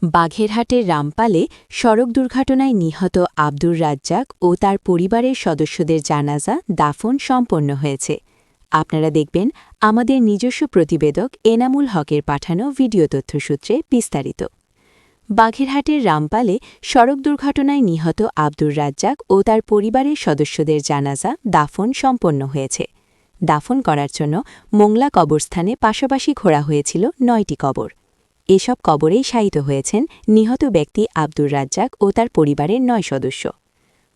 বাঘেরহাটের রামপালে সড়ক দুর্ঘটনায় নিহত আব্দুর রাজ্জাক ও তার পরিবারের সদস্যদের জানাজা দাফন সম্পন্ন হয়েছে। আপনারা দেখবেন আমাদের নিজস্ব প্রতিবেদক এনামুল হকের পাঠানো ভিডিও তথ্যসূত্রে বিস্তারিত। বাঘেরহাটের রামপালে সড়ক দুর্ঘটনায় নিহত আব্দুর রাজ্জাক ও তার পরিবারের সদস্যদের জানাজা দাফন সম্পন্ন হয়েছে। দাফন করার জন্য মোংলা কবরস্থানে পাশাপাশি খোঁড়া হয়েছিল ৯টি কবর। এসব কবরেই শায়িত হয়েছেন নিহত ব্যক্তি আব্দুর রাজ্জাক ও তার পরিবারের ৯ সদস্য।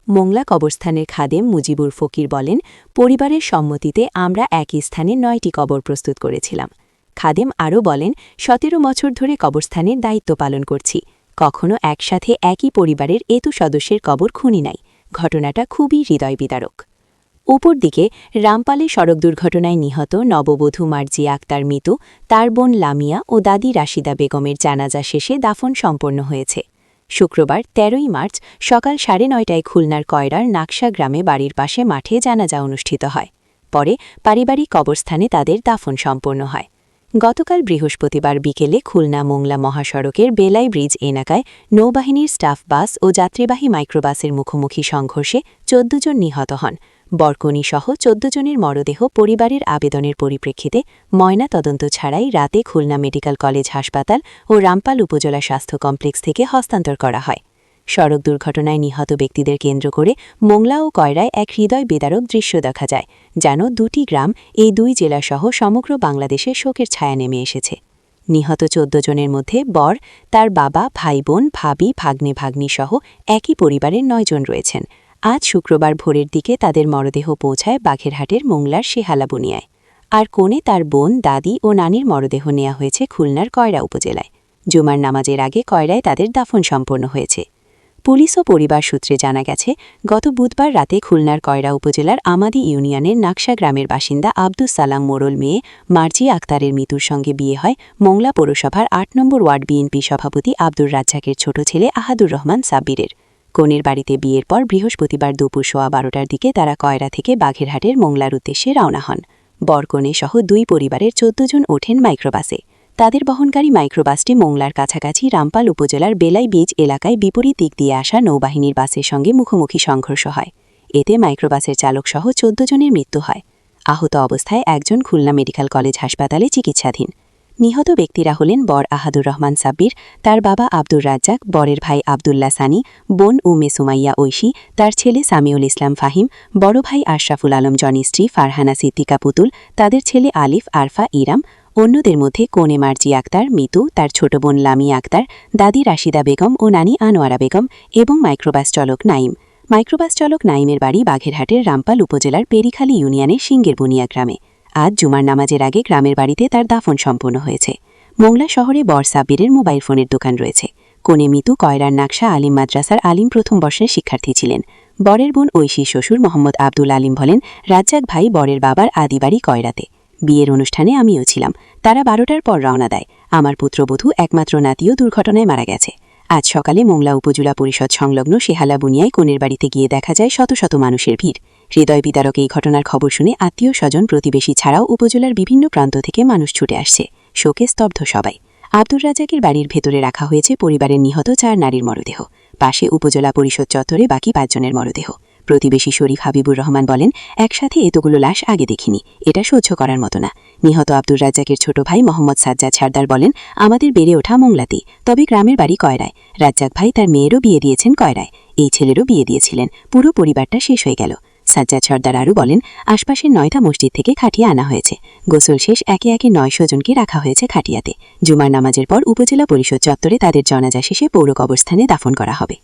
মোংলা কবরস্থানের খাদেম মুজিবুর ফকির বলেন, পরিবারের সম্মতিতে আমরা একই স্থানে ৯টি কবর প্রস্তুত করেছিলাম। খাদেম আরও বলেন, ১৭ বছর ধরে কবরস্থানের দায়িত্ব পালন করছি, কখনো একসাথে একই পরিবারের এত সদস্যের কবর খুনি নাই। ঘটনাটা খুবই হৃদয় বিদারক। উপর দিকে রামপালে সড়ক দুর্ঘটনায় নিহত নববধূ মার্জিয়া আক্তার মিতু, তার বোন লামিয়া ও দাদি রাশিদা বেগমের জানাজা শেষে দাফন সম্পন্ন হয়েছে। শুক্রবার ১৩ই মার্চ সকাল ৯:৩০টায় খুলনার কয়রার নাকশা গ্রামে বাড়ির পাশে মাঠে জানাজা অনুষ্ঠিত হয়। পরে পারিবারিক কবরস্থানে তাদের দাফন সম্পন্ন হয়। গতকাল বৃহস্পতিবার বিকেলে খুলনা মোংলা মহাসড়কের বেলাই ব্রিজ এলাকায় নৌবাহিনীর স্টাফ বাস ও যাত্রীবাহী মাইক্রোবাসের মুখোমুখি সংঘর্ষে ১৪ জন নিহত হন। বরকনিসহ ১৪ জনের মরদেহ পরিবারের আবেদনের পরিপ্রেক্ষিতে ময়নাতদন্ত ছাড়াই রাতে খুলনা মেডিকেল কলেজ হাসপাতাল ও রামপাল উপজেলা স্বাস্থ্য কমপ্লেক্স থেকে হস্তান্তর করা হয়। সড়ক দুর্ঘটনায় নিহত ব্যক্তিদের কেন্দ্র করে মোংলা ও কয়রায় এক হৃদয় বিদারক দৃশ্য দেখা যায়, যেন দুটি গ্রাম, এই দুই জেলাসহ সমগ্র বাংলাদেশে শোকের ছায়া নেমে এসেছে। নিহত ১৪ জনের মধ্যে বর, তার বাবা, ভাই বোন, ভাবি, ভাগ্নে ভাগ্নিসহ একই পরিবারের ৯ জন রয়েছেন। আজ শুক্রবার ভোরের দিকে তাদের মরদেহ পৌঁছায় বাঘেরহাটের মোংলার শেহালাবুনিয়ায়। আর কোণে তার বোন, দাদি ও নানির মরদেহ নেওয়া হয়েছে খুলনার কয়রা উপজেলায়। জুমার নামাজের আগে কয়রায় তাদের দাফন সম্পন্ন হয়েছে। পুলিশ ও পরিবার সূত্রে জানা গেছে, গত বুধবার রাতে খুলনার কয়রা উপজেলার আমাদি ইউনিয়নের নাকশা গ্রামের বাসিন্দা আব্দুস সালাম মোড়ল মেয়ে মার্জিয়া আক্তারের মৃত্যুর সঙ্গে বিয়ে হয় মোংলা পৌরসভার ৮ নম্বর ওয়ার্ড বিএনপি সভাপতি আব্দুর রাজ্জাকের ছোট ছেলে আহাদুর রহমান সাব্বিরের। কনের বাড়িতে বিয়ের পর বৃহস্পতিবার দুপুর ১২:১২টার দিকে তারা কয়রা থেকে বাঘেরহাটের মোংলার উদ্দেশ্যে রওনা হন। বরকনে সহ দুই পরিবারের ১৪ জন ওঠেন মাইক্রোবাসে। তাদের বহনকারী মাইক্রোবাসটি মোংলার কাছাকাছি রামপাল উপজেলার বেলাই বীজ এলাকায় বিপরীত দিক দিয়ে আসা নৌবাহিনীর বাসের সঙ্গে মুখোমুখি সংঘর্ষ হয়। এতে মাইক্রোবাসের চালকসহ ১৪ জনের মৃত্যু হয়। আহত অবস্থায় একজন খুলনা মেডিকেল কলেজ হাসপাতালে চিকিৎসাধীন। নিহত ব্যক্তিরা হলেন বর আহাদুর রহমান সাব্বির, তার বাবা আব্দুর রাজ্জাক, বরের ভাই আবদুল্লাহ সানি, বোন উমে সুমাইয়া ঐশী, তার ছেলে সামিউল ইসলাম ফাহিম, বড় ভাই আশরাফুল আলম জনি, স্ত্রী ফারহানা সিদ্দিকা পুতুল, তাদের ছেলে আলিফ, আরফা, ইরাম। অন্যদের মধ্যে কোণে মার্জিয়া আক্তার মিতু, তার ছোট বোন লামিয়া আক্তার, দাদি রাশিদা বেগম ও নানি আনোয়ারা বেগম এবং মাইক্রোবাস চালক নাইম। মাইক্রোবাস চালক নাইমের বাড়ি বাঘেরহাটের রামপাল উপজেলার পেরিখালী ইউনিয়নের সিঙ্গের বুনিয়া গ্রামে। আজ জুমার নামাজের আগে গ্রামের বাড়িতে তার দাফন সম্পন্ন হয়েছে। মোংলা শহরে বর সাব্বিরের মোবাইল ফোনের দোকান রয়েছে। কোণে মিতু কয়রার নাকশা আলিম মাদ্রাসার আলিম প্রথম বর্ষের শিক্ষার্থী ছিলেন। বরের বোন ঐশীর শ্বশুর মোহাম্মদ আব্দুল আলিম বলেন, রাজ্জাক ভাই বরের বাবার আদিবাড়ি কয়রাতে। বিয়ের অনুষ্ঠানে আমিও ছিলাম। তারা ১২টার পর রওনা দেয়। আমার পুত্রবধূ একমাত্র নাতিও দুর্ঘটনায় মারা গেছে। আজ সকালে মোংলা উপজেলা পরিষদ সংলগ্ন শেহালাবুনিয়ায় কনের বাড়িতে গিয়ে দেখা যায় শত শত মানুষের ভিড়। হৃদয় বিদারক এই ঘটনার খবর শুনে আত্মীয় স্বজন, প্রতিবেশী ছাড়াও উপজেলার বিভিন্ন প্রান্ত থেকে মানুষ ছুটে আসছে। শোকে স্তব্ধ সবাই। আব্দুর রাজ্জাকের বাড়ির ভেতরে রাখা হয়েছে পরিবারের নিহত ৪ নারীর মরদেহ। পাশে উপজেলা পরিষদ চত্বরে বাকি ৫ জনের মরদেহ। প্রতিবেশী শরীফ হাবিবুর রহমান বলেন, একসাথে এতগুলো লাশ আগে দেখিনি, এটা সহ্য করার মতো না। নিহত আব্দুর রাজ্জাকের ছোট ভাই মোহাম্মদ সাজ্জাদ সরদার বলেন, আমাদের বেড়ে ওঠা মোংলাতেই, তবে গ্রামের বাড়ি কয়রায়। রাজ্জাক ভাই তার মেয়েরও বিয়ে দিয়েছেন কয়রায়, এই ছেলেরও বিয়ে দিয়েছিলেন। পুরো পরিবারটা শেষ হয়ে গেল। সাজ্জাদ সরদার আরও বলেন, আশপাশের ৯টা মসজিদ থেকে খাটিয়া আনা হয়েছে। গোসল শেষ একে একে ৯০০ জনকে রাখা হয়েছে খাটিয়াতে। জুমার নামাজের পর উপজেলা পরিষদ চত্বরে তাদের জানাজা শেষে পৌর কবরস্থানে দাফন করা হবে।